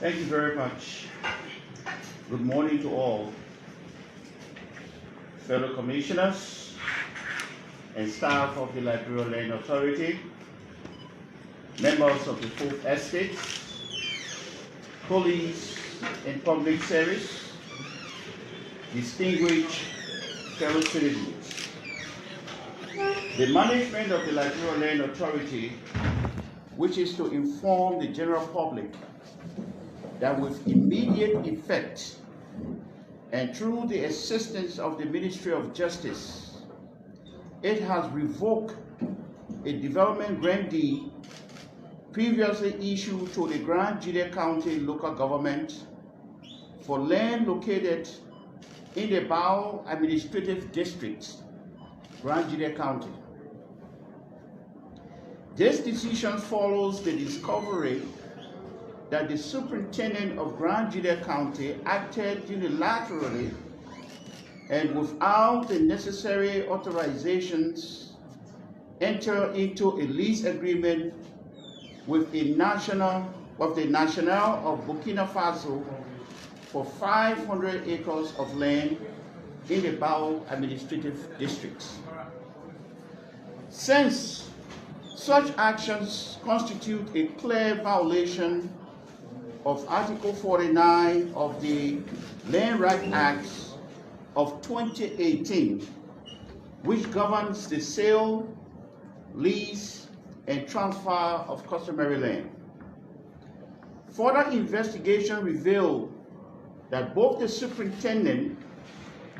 Thank you very much. Good morning to all, fellow commissioners and staff of the Liberia Land Authority, members of the Fourth Estate, police and public service, distinguished fellow citizens. The management of the Liberia Land Authority wishes to inform the general public that with immediate effect and through the assistance of the Ministry of Justice, it has revoked a development grantee previously issued to the Grand Gedeh County local government for land located in the Bao Administrative District, Grand Gedeh County. This decision follows the discovery that the superintendent of Grand Gedeh County acted unilaterally and without the necessary authorizations entered into a lease agreement with the National of Burkina Faso for 500 acres of land in the Bao Administrative District. Since such actions constitute a clear violation of Article 49 of the Land Rights Act of 2018, which governs the sale, lease, and transfer of customary land. Further investigation revealed that both the superintendent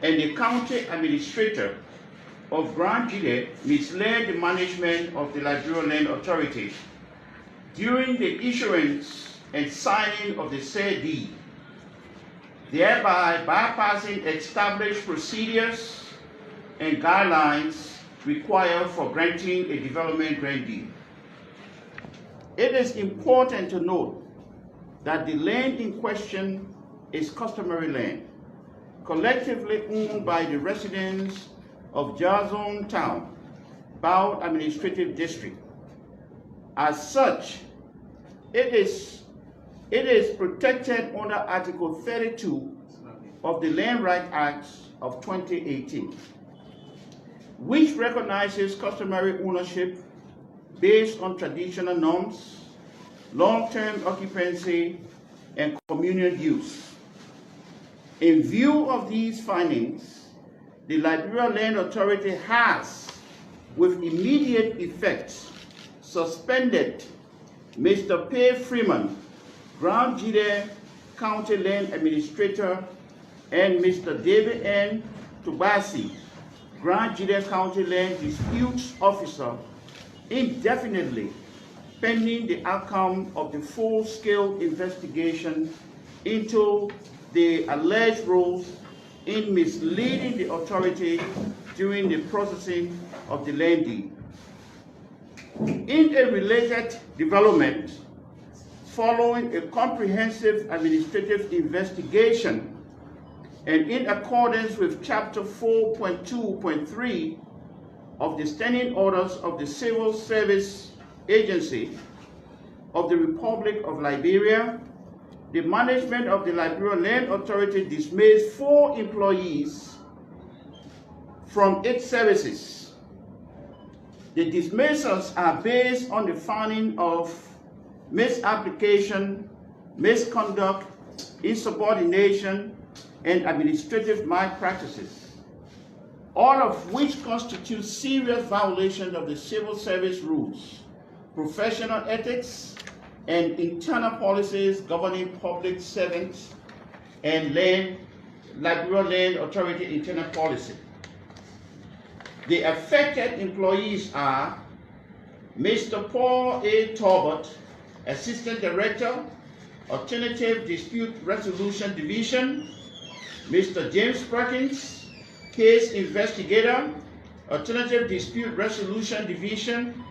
and the county administrator of Grand Gedeh misled the management of the Liberia Land Authority during the issuance and signing of the said deed, thereby bypassing established procedures and guidelines required for granting a development grantee. It is important to note that the land in question is customary land, collectively owned by the residents of Jazon Town, Bao Administrative District. As such, it is protected under Article 32 of the Land Rights Act of 2018, which recognizes customary ownership based on traditional norms, long-term occupancy, and communal use. In view of these findings, the Liberia Land Authority has, with immediate effect, suspended Mr. P. Freeman, Grand Gedeh County Land Administrator, and Mr. David N. Tubasi, Grand Gedeh County Land Disputes Officer, indefinitely, pending the outcome of the full-scale investigation into the alleged roles in misleading the authority during the processing of the land deed. In a related development, following a comprehensive administrative investigation and in accordance with Chapter 4.2.3 of the Standing Orders of the Civil Service Agency of the Republic of Liberia, the management of the Liberia Land Authority dismissed 4 employees from its services. The dismissals are based on the finding of misapplication, misconduct, insubordination, and administrative malpractices, all of which constitute serious violations of the civil service rules, professional ethics, and internal policies governing public servants and Liberia Land Authority internal policy. The affected employees are Mr. Paul A. Talbot, Assistant Director, Alternative Dispute Resolution Division, Mr. James Perkins, Case Investigator, Alternative Dispute Resolution Division,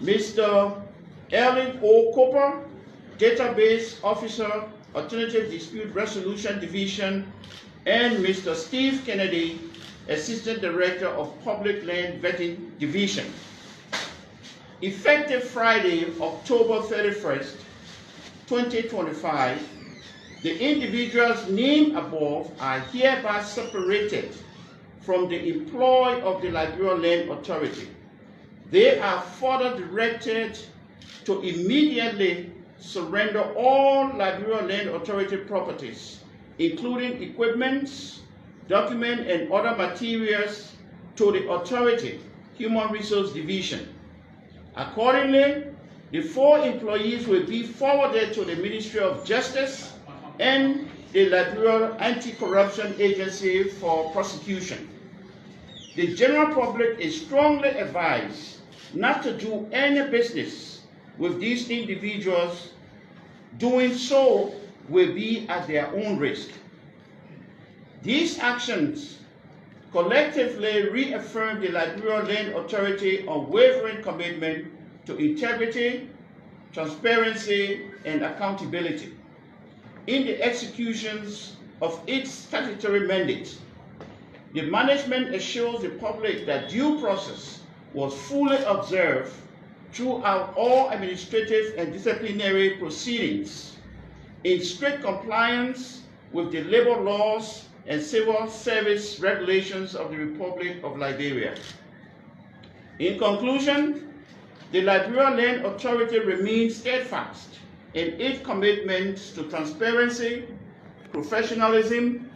Mr. Ellen O. Cooper, Database Officer, Alternative Dispute Resolution Division, and Mr. Steve Kennedy, Assistant Director of Public Land Vetting Division. Effective Friday, October 31st, 2025, The individuals named above are hereby separated from the employ of the Liberia Land Authority. They are further directed to immediately surrender all Liberia Land Authority properties, including equipment, documents, and other materials, to the Authority Human Resource Division. Accordingly, the 4 employees will be forwarded to the Ministry of Justice and the Liberia Anti-Corruption Agency for prosecution. The general public is strongly advised not to do any business with these individuals. Doing so will be at their own risk. These actions collectively reaffirm the Liberia Land Authority unwavering commitment to integrity, transparency, and accountability in the executions of its statutory mandate. The management assures the public that due process was fully observed throughout all administrative and disciplinary proceedings, in strict compliance with the labor laws and civil service regulations of the Republic of Liberia. In conclusion, the Liberia Land Authority remains steadfast in its commitment to transparency, professionalism,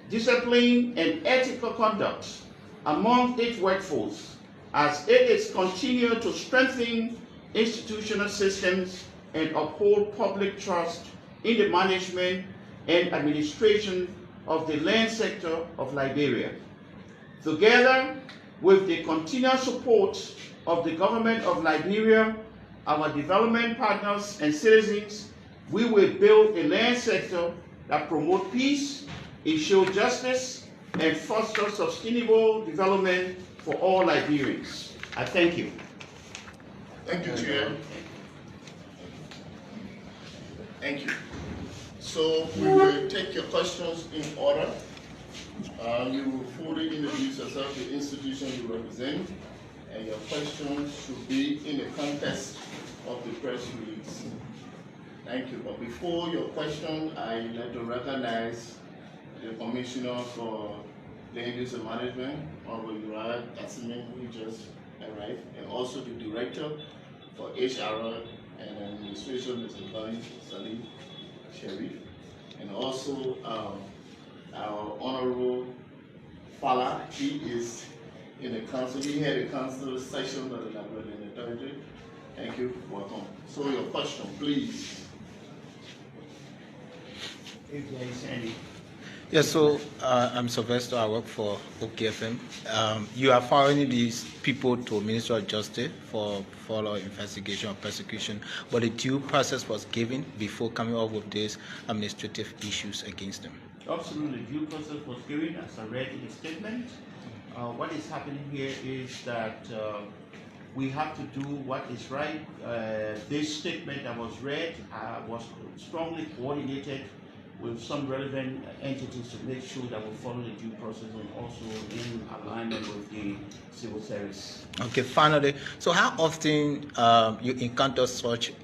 discipline, and ethical conduct among its workforce, as it is continued to strengthen institutional systems and uphold public trust in the management and administration of the land sector of Liberia. Together with the continued support of the government of Liberia, our development partners and citizens, we will build a land sector that promotes peace, ensures justice, and fosters sustainable development for all Liberians. I thank you. Thank you, Chair. Thank you. So we will take your questions in order. You will fully introduce yourself, the institution you represent, and your questions should be in the context of the press release. Thank you. But before your question, I'd like to recognize the Commissioner for Land Use and Management, Honorable Uriah Asimin, who just arrived, and also the Director for HR and Administration, Mr. Bani Salim Sharif, and also our Honorable Fala. He is in the council. He had a council session of the Liberia Land Authority. Thank you. Welcome. So your question, please. If there is any. Yeah, so I'm Sylvester. I work for OKFM. You are following these people to Ministry of Justice for follow investigation or persecution, but a due process was given before coming up with these administrative issues against them. Absolutely, due process was given, as I read in the statement. What is happening here is that we have to do what is right. This statement that was read was strongly coordinated with some relevant entities to make sure that we follow the due process and also in alignment with the civil service. Okay, finally, so how often you encounter such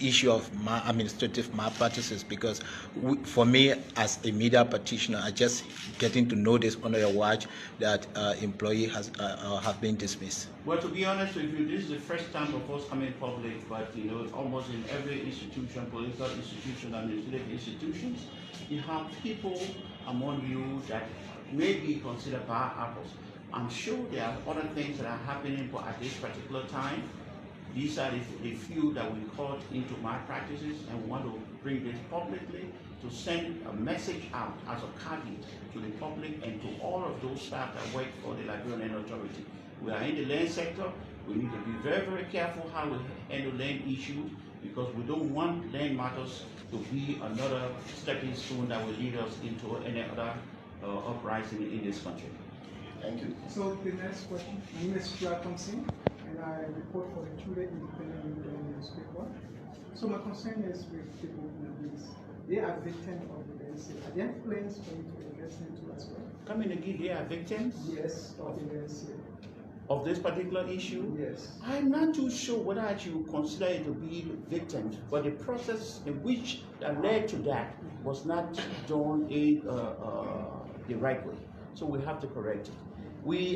issue of administrative malpractices? Because for me, as a media practitioner, I just getting to know this under your watch that employee has have been dismissed. Well, to be honest with you, this is the first time of us coming public, but you know, almost in every institution, political institution, administrative institutions, you have people among you that may be considered bad apples. I'm sure there are other things that are happening, but at this particular time, these are the few that we caught into malpractices, and we want to bring this publicly to send a message out as a caveat to the public and to all of those staff that work for the Liberia Land Authority. We are in the land sector. We need to be very, very careful how we handle land issues, because we don't want land matters to be another stepping stone that will lead us into any other uprising in this country. Thank you. So the next question, my name is Chersia Grant, and I report for the Zoe E Pennue newspaper. So my concern is with people in this. They are victims of the LNC. Are there plans for you to invest into as well? Come in again, they are victims? Yes, of the LNC. of this particular issue? Yes. I'm not too sure whether I should consider it to be victims, but the process in which that led to that was not done the right way. So we have to correct it.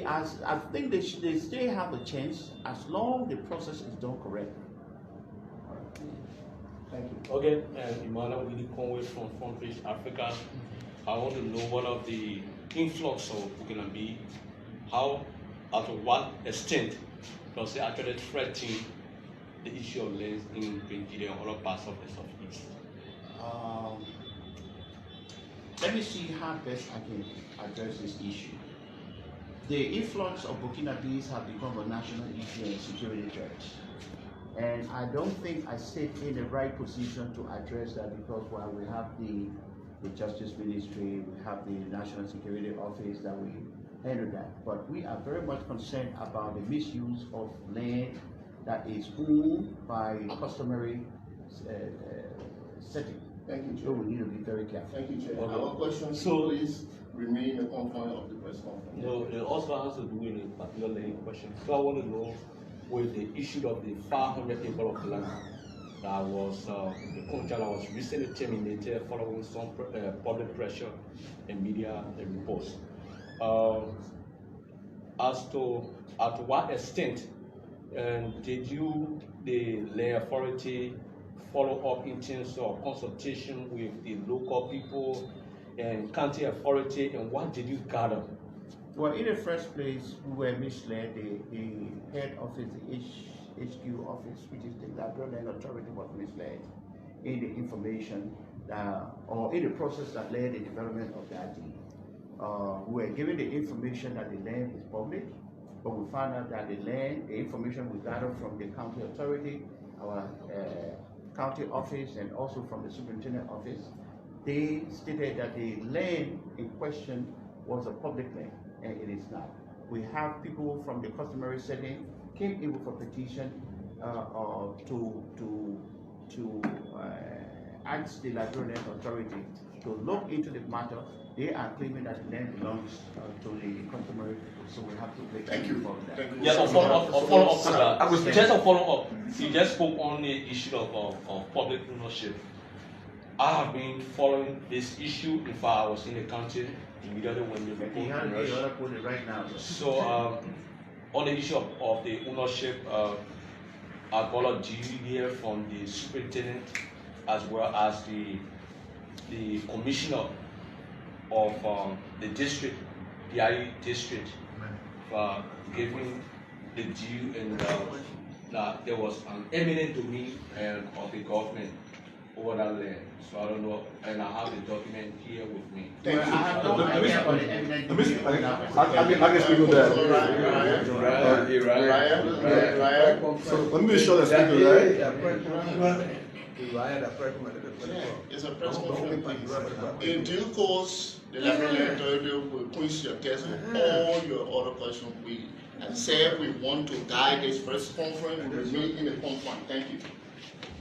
I think they still have a chance as long the process is done correctly. Thank you. Okay, Emmanuel Willie Conway from Front Page Africa. I want to know what of the influx of Burkinabe, how, to what extent does it actually threaten the issue of lands in Grand Gedeh and other parts of the Southeast? Let me see how best I can address this issue. The influx of Burkinabes have become a national issue and security threat. And I don't think I sit in the right position to address that because while we have the Justice Ministry, we have the National Security Office that we handle that. But we are very much concerned about the misuse of land that is owned by customary setting. Thank you, So Chair. we need to be very careful. Thank you, Chair. Okay. Our questions, So- please remain in the confines of the press conference. No, it also has to do with a particular land question. So I want to know with the issue of the 500 acre of land that was the contract that was recently terminated following some public pressure and media reports. As to what extent did you, the land authority, follow up in terms of consultation with the local people and county authority, and what did you gather? Well, in the first place, we were misled. The head office, the HQ office, which is the Liberia Land Authority, was misled in the information or in the process that led the development of that deed. We were given the information that the land is public, but we found out that the information we gathered from the county authority, our county office, and also from the superintendent office, they stated that the land in question was a public land, and it is not. We have people from the customary setting came in with a petition to ask the Liberia Land Authority to look into the matter. They are claiming that the land belongs to the customary, so we have to make Thank you. for that. Thank you. Yes, a follow up to that. Just a follow up. You just spoke on the issue of public ownership. I have been following this issue. In fact, I was in the county immediately when the He report has emerged. the other put it right now. So, on the issue of the ownership, I got a GVDF from the superintendent as well as the commissioner of the district, PIE district, giving the due and that there was an eminent domain of the government over that land. So I don't know, and I have the document here with me. Thank I have no you. idea about the eminent domain right now. I can speak on that. Ryan. So let me be sure that speak on that. It's a press conference. In due course, the Liberia Land Authority will push your case with all your other questions. We said we want to guide this press conference. We remain in the confines. Thank you.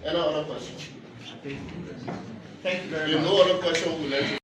Any other questions? Thank you very If much. no other question, we'll let you.